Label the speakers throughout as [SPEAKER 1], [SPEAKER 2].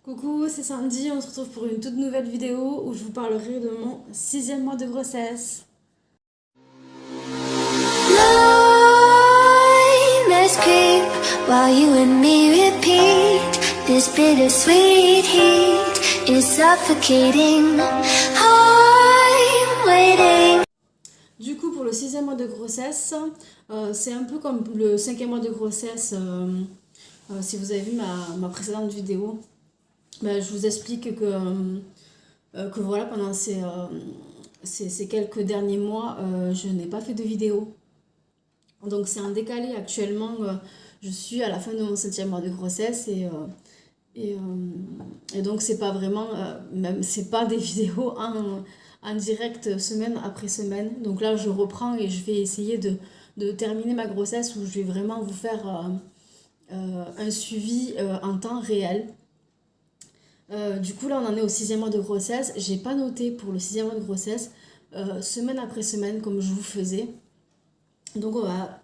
[SPEAKER 1] Coucou, c'est Sandy, on se retrouve pour une toute nouvelle vidéo où je vous parlerai de mon sixième mois de grossesse.
[SPEAKER 2] Nightmares creep while you and me repeat. This bittersweet heat is suffocating. I'm waiting.
[SPEAKER 1] Du coup, pour le sixième mois de grossesse, c'est un peu comme le cinquième mois de grossesse. Si vous avez vu ma précédente vidéo, ben, je vous explique que voilà, pendant ces quelques derniers mois, je n'ai pas fait de vidéo. Donc c'est en décalé actuellement. Je suis à la fin de mon septième mois de grossesse et, donc c'est pas vraiment, même c'est pas des vidéos en direct semaine après semaine. Donc là je reprends et je vais essayer de terminer ma grossesse où je vais vraiment vous faire un suivi en temps réel. Du coup là on en est au sixième mois de grossesse. J'ai pas noté pour le sixième mois de grossesse semaine après semaine comme je vous faisais. Donc on va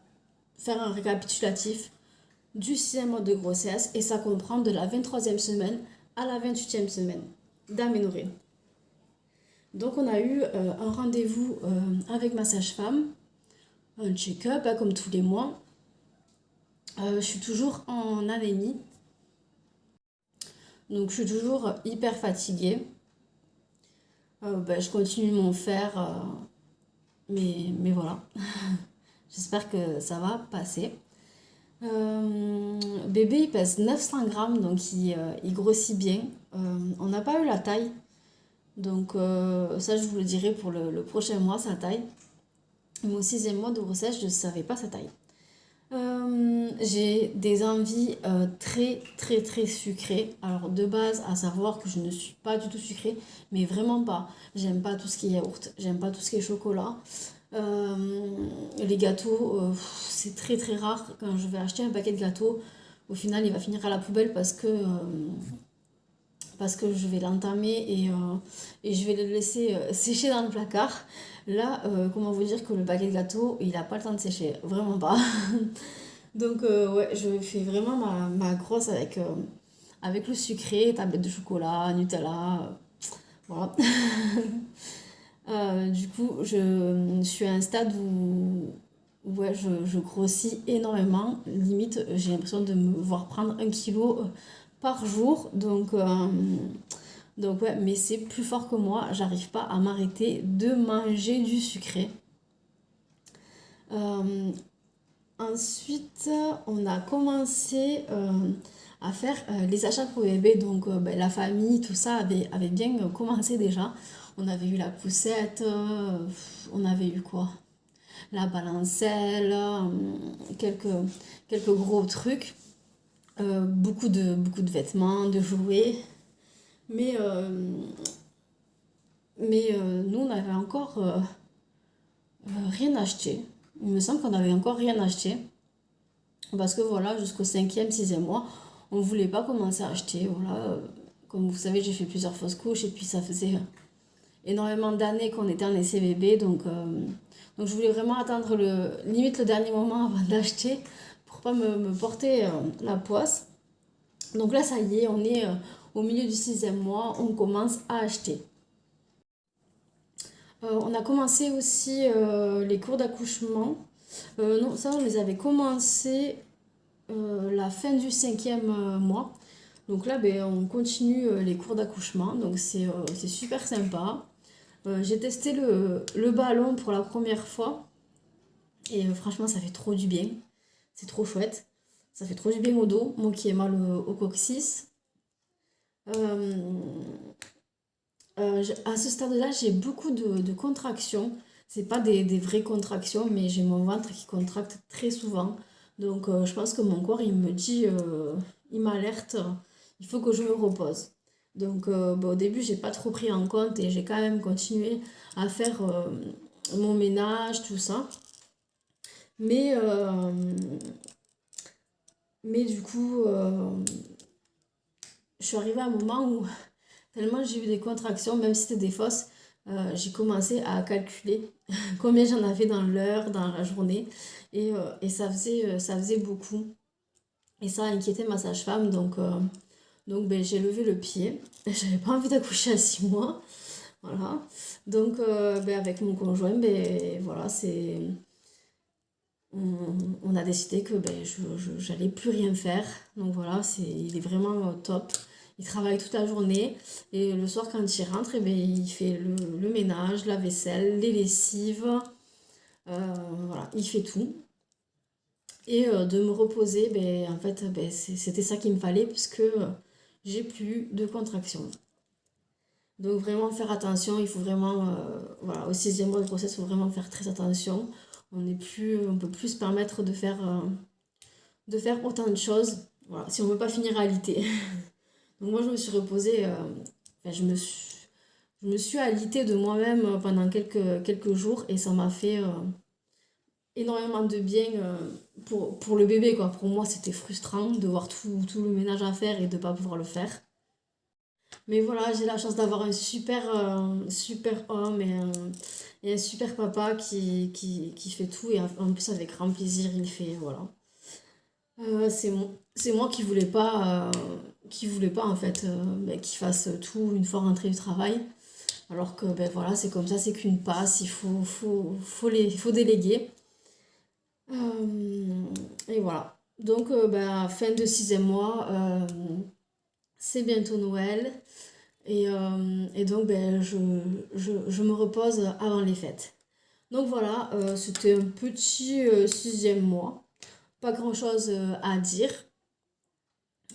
[SPEAKER 1] faire un récapitulatif du sixième mois de grossesse et ça comprend de la 23e semaine à la 28e semaine d'aménorrhée. Donc on a eu un rendez-vous avec ma sage-femme, un check-up comme tous les mois. Je suis toujours en anémie, donc je suis toujours hyper fatiguée. Je continue mon fer, mais voilà. J'espère que ça va passer. Bébé il pèse 900 grammes donc il grossit bien. On n'a pas eu la taille, donc ça je vous le dirai pour le prochain mois sa taille. Mais au sixième mois de grossesse je ne savais pas sa taille. J'ai des envies très très très sucrées. Alors de base à savoir que je ne suis pas du tout sucrée, mais vraiment pas. J'aime pas tout ce qui est yaourt, j'aime pas tout ce qui est chocolat. Les gâteaux, c'est très très rare quand je vais acheter un paquet de gâteaux. Au final, il va finir à la poubelle parce que je vais l'entamer et je vais le laisser sécher dans le placard. Là, comment vous dire que le paquet de gâteaux, il n'a pas le temps de sécher, vraiment pas. Donc, ouais, je fais vraiment ma grosse avec le sucré, tablette de chocolat, Nutella, voilà. Du coup, je suis à un stade où ouais, je grossis énormément. Limite, j'ai l'impression de me voir prendre 1 kilo par jour. Donc ouais, mais c'est plus fort que moi. J'arrive pas à m'arrêter de manger du sucré. Euh, Ensuite, on a commencé à faire les achats pour bébé. Donc, la famille, tout ça avait bien commencé déjà. On avait eu la poussette, on avait eu quoi? La balancelle, quelques gros trucs. Beaucoup de vêtements, de jouets. Mais, nous, on n'avait encore rien acheté. Il me semble qu'on n'avait encore rien acheté. Parce que voilà, jusqu'au cinquième, sixième mois, on ne voulait pas commencer à acheter. Voilà, comme vous savez, j'ai fait plusieurs fausses couches et puis ça faisait énormément d'années qu'on était en essai bébé. Donc je voulais vraiment attendre limite le dernier moment avant d'acheter pour pas me porter la poisse. Donc là, ça y est, on est au milieu du sixième mois, on commence à acheter. On a commencé aussi les cours d'accouchement. Non, ça, on les avait commencé la fin du cinquième mois. Donc là, on continue les cours d'accouchement. Donc c'est super sympa. J'ai testé le ballon pour la première fois. Et franchement, ça fait trop du bien. C'est trop chouette. Ça fait trop du bien au dos. Moi qui ai mal au coccyx. À ce stade-là, j'ai beaucoup de contractions. C'est pas des vraies contractions, mais j'ai mon ventre qui contracte très souvent. Donc, je pense que mon corps, il me dit, il m'alerte, il faut que je me repose. Donc, au début, j'ai pas trop pris en compte et j'ai quand même continué à faire mon ménage, tout ça. Mais, euh, mais du coup, je suis arrivée à un moment où tellement j'ai eu des contractions, même si c'était des fausses, j'ai commencé à calculer combien j'en avais dans l'heure, dans la journée. Et ça faisait beaucoup. Et ça a inquiété ma sage-femme. Donc j'ai levé le pied. J'avais pas envie d'accoucher à 6 mois. Voilà. Donc avec mon conjoint, voilà, on a décidé que j'allais plus rien faire. Donc voilà, il est vraiment top. Il travaille toute la journée et le soir quand il rentre, il fait le ménage, la vaisselle, les lessives. Voilà, il fait tout. Et de me reposer, en fait, c'était ça qu'il me fallait puisque j'ai plus de contractions. Donc vraiment faire attention, il faut vraiment, voilà, au 6e mois de grossesse, il faut vraiment faire très attention. On peut plus se permettre de faire autant de choses, voilà, si on ne veut pas finir à alité. Donc moi je me suis reposée, je me suis alitée de moi-même pendant quelques jours et ça m'a fait énormément de bien pour le bébé, quoi. Pour moi c'était frustrant de voir tout le ménage à faire et de ne pas pouvoir le faire. Mais voilà, j'ai la chance d'avoir un super homme et un super papa qui fait tout et en plus avec grand plaisir il fait, voilà. C'est moi qui voulais pas en fait qu'il fasse tout une fois rentré du travail. Alors que voilà, c'est comme ça, c'est qu'une passe, il faut déléguer. Et voilà. Donc fin de 6e mois, c'est bientôt Noël. Et donc je me repose avant les fêtes. Donc voilà, c'était un petit 6e mois. Pas grand chose à dire.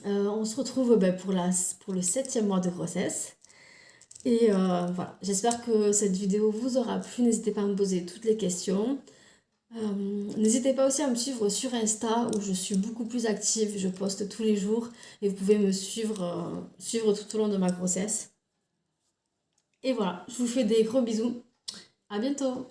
[SPEAKER 1] On se retrouve pour le 7e mois de grossesse. Et voilà, j'espère que cette vidéo vous aura plu. N'hésitez pas à me poser toutes les questions. N'hésitez pas aussi à me suivre sur Insta où je suis beaucoup plus active. Je poste tous les jours et vous pouvez me suivre tout au long de ma grossesse. Et voilà, je vous fais des gros bisous. À bientôt!